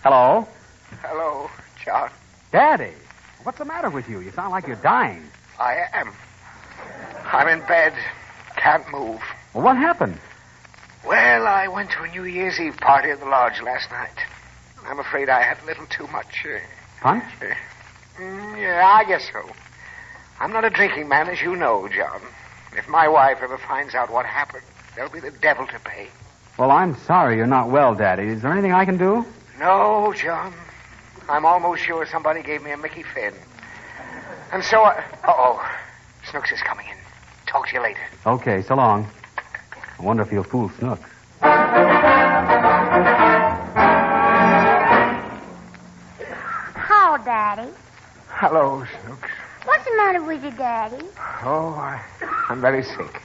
Hello? Hello, John. Daddy, what's the matter with you? You sound like you're dying. I am. I'm in bed. Can't move. Well, what happened? Well, I went to a New Year's Eve party at the lodge last night. I'm afraid I had a little too much. Punch? Yeah, I guess so. I'm not a drinking man, as you know, John. If my wife ever finds out what happened, there'll be the devil to pay. Well, I'm sorry you're not well, Daddy. Is there anything I can do? No, John. I'm almost sure somebody gave me a Mickey Finn. And so I... Uh-oh. Snooks is coming in. Talk to you later. Okay, so long. I wonder if he'll fool Snooks. How, Daddy? Hello, Snooks. What's the matter with you, Daddy? Oh, I'm very sick.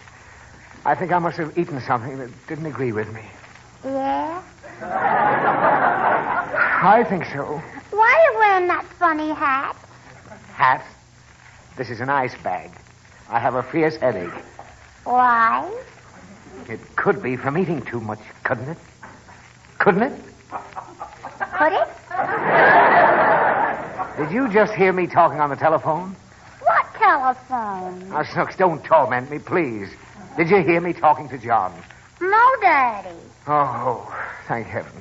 I think I must have eaten something that didn't agree with me. Yeah? I think so. Why are you wearing that funny hat? Hat? This is an ice bag. I have a fierce headache. Why? It could be from eating too much, couldn't it? Couldn't it? Could it? Did you just hear me talking on the telephone? What telephone? Now, Snooks, don't torment me, please. Did you hear me talking to John? No, Daddy. Oh, thank heaven.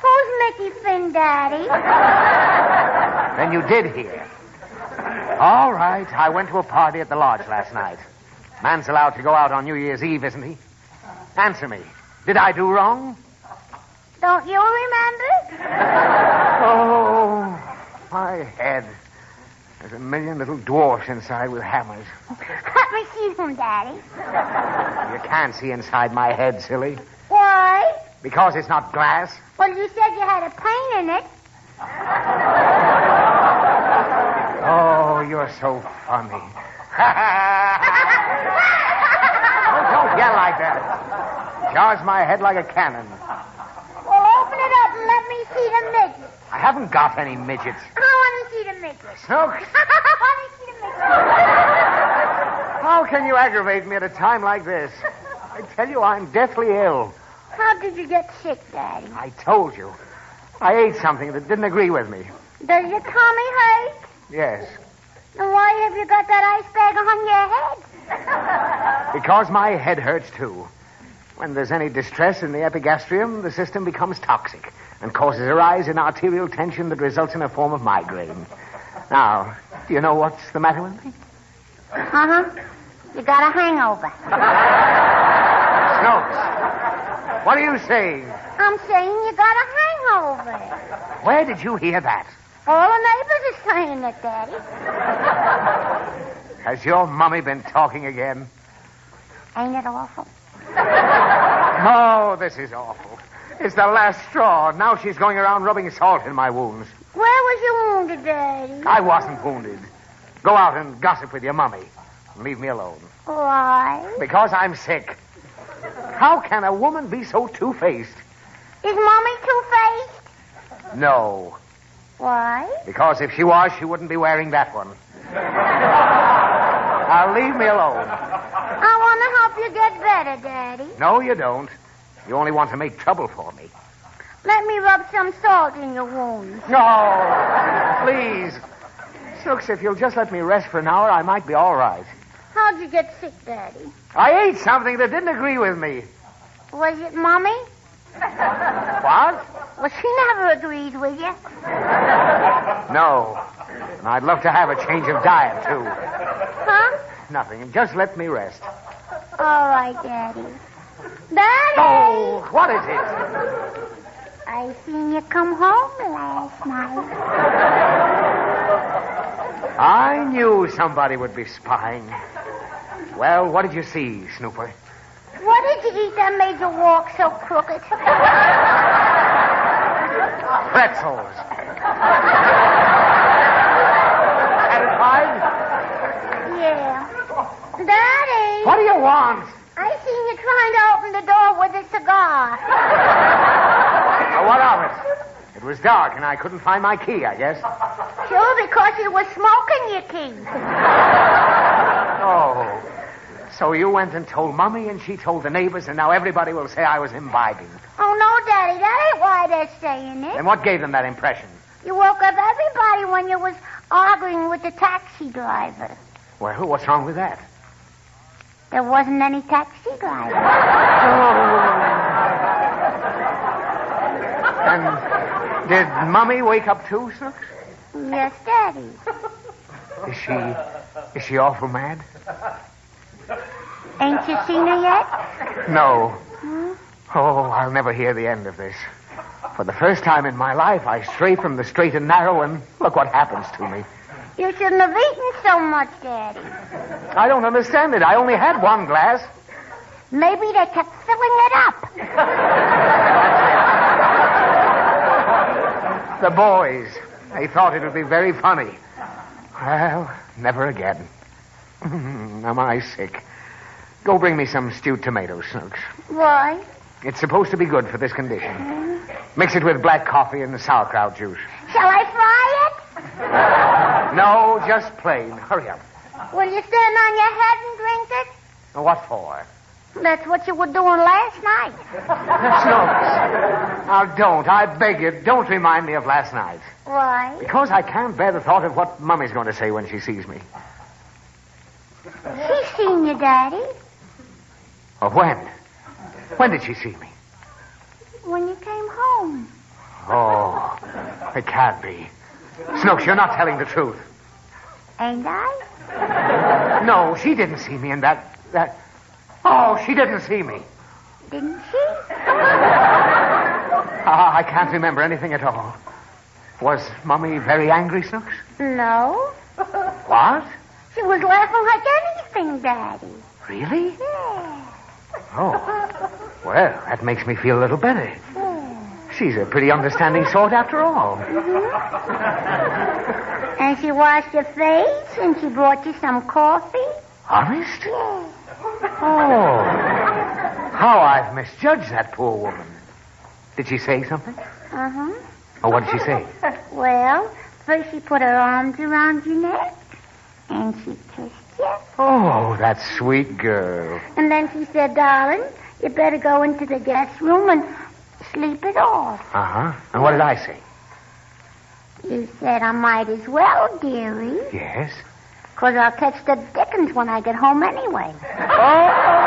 Who's Mickey Finn, Daddy? Then you did hear. All right, I went to a party at the lodge last night. Man's allowed to go out on New Year's Eve, isn't he? Answer me. Did I do wrong? Don't you remember? Oh, my head. There's a million little dwarfs inside with hammers. Let me see them, Daddy. You can't see inside my head, silly. Why? Because it's not glass. Well, you said you had a pain in it. Oh, you're so funny. Oh, don't yell like that. Jars my head like a cannon. Well, open it up and let me see the midgets. I haven't got any midgets. I want to see the midgets. Snooks, I want to see the midgets. how can you aggravate me at a time like this? I tell you, I'm deathly ill. How did you get sick, Daddy? I told you. I ate something that didn't agree with me. Does your tummy hurt? Yes. Then why have you got that ice bag on your head? Because my head hurts, too. When there's any distress in the epigastrium, the system becomes toxic and causes a rise in arterial tension that results in a form of migraine. Now, do you know what's the matter with me? Uh-huh. You got a hangover. Snooks, what are you saying? I'm saying you got a hangover. Where did you hear that? All the neighbors are saying it, Daddy. Has your mummy been talking again? Ain't it awful? Oh, this is awful. It's the last straw. Now she's going around rubbing salt in my wounds. Where was you wounded, Daddy? I wasn't wounded. Go out and gossip with your mummy. Leave me alone. Why? Because I'm sick. How can a woman be so two-faced? Is Mommy two-faced? No. Why? Because if she was, she wouldn't be wearing that one. Now, leave me alone. I want to help you get better, Daddy. No, you don't. You only want to make trouble for me. Let me rub some salt in your wounds. No, please. Snooks, if you'll just let me rest for an hour, I might be all right. How'd you get sick, Daddy? I ate something that didn't agree with me. Was it Mommy? What? Well, she never agrees with you. No. And I'd love to have a change of diet, too. Huh? Nothing. Just let me rest. All right, Daddy. Daddy! Oh, what is it? I seen you come home last night. I knew somebody would be spying. Well, what did you see, Snooper? What did you eat that made you walk so crooked? Pretzels. Satisfied? Yeah. Daddy! What do you want? I seen you trying to open the door with a cigar. Now, what of it? It was dark and I couldn't find my key, I guess. Sure, because you were smoking your key. Oh. So you went and told Mommy, and she told the neighbors, and now everybody will say I was imbibing. Oh, no, Daddy. That ain't why they're saying it. And what gave them that impression? You woke up everybody when you was arguing with the taxi driver. Well, what's wrong with that? There wasn't any taxi driver. And did Mommy wake up too, Snooks? Yes, Daddy. Is she awful mad? Ain't you seen her yet? No. Oh, I'll never hear the end of this. For the first time in my life, I stray from the straight and narrow, and look what happens to me. You shouldn't have eaten so much, Daddy. I don't understand it. I only had one glass. Maybe they kept filling it up. The boys, they thought it would be very funny. Well, never again. Am I sick? Go bring me some stewed tomatoes, Snooks. Why? It's supposed to be good for this condition. Mix it with black coffee and sauerkraut juice. Shall I fry it? No, just plain. Hurry up. Will you stand on your head and drink it? What for? That's what you were doing last night. Snooks. Now, don't. I beg you, don't remind me of last night. Why? Because I can't bear the thought of what Mummy's going to say when she sees me. She's seen you, Daddy. Oh, when? When did she see me? When you came home. Oh, it can't be. Snooks, you're not telling the truth. Ain't I? No, she didn't see me in that... Oh, she didn't see me. Didn't she? I can't remember anything at all. Was Mummy very angry, Snooks? No. What? She was laughing like anything, Daddy. Really? Yeah. Oh. Well, that makes me feel a little better. Yeah. She's a pretty understanding sort after all. And she washed your face, and she brought you some coffee. Honest? Yeah. Oh. How I've misjudged that poor woman. Did she say something? Uh-huh. Oh, what did she say? Well, first she put her arms around your neck, and she kissed you. Oh, that sweet girl. And then she said, darling, you better go into the guest room and sleep it off. Uh-huh. And what did I say? You said I might as well, dearie. Yes. 'Cause I'll catch the dickens when I get home anyway. Oh!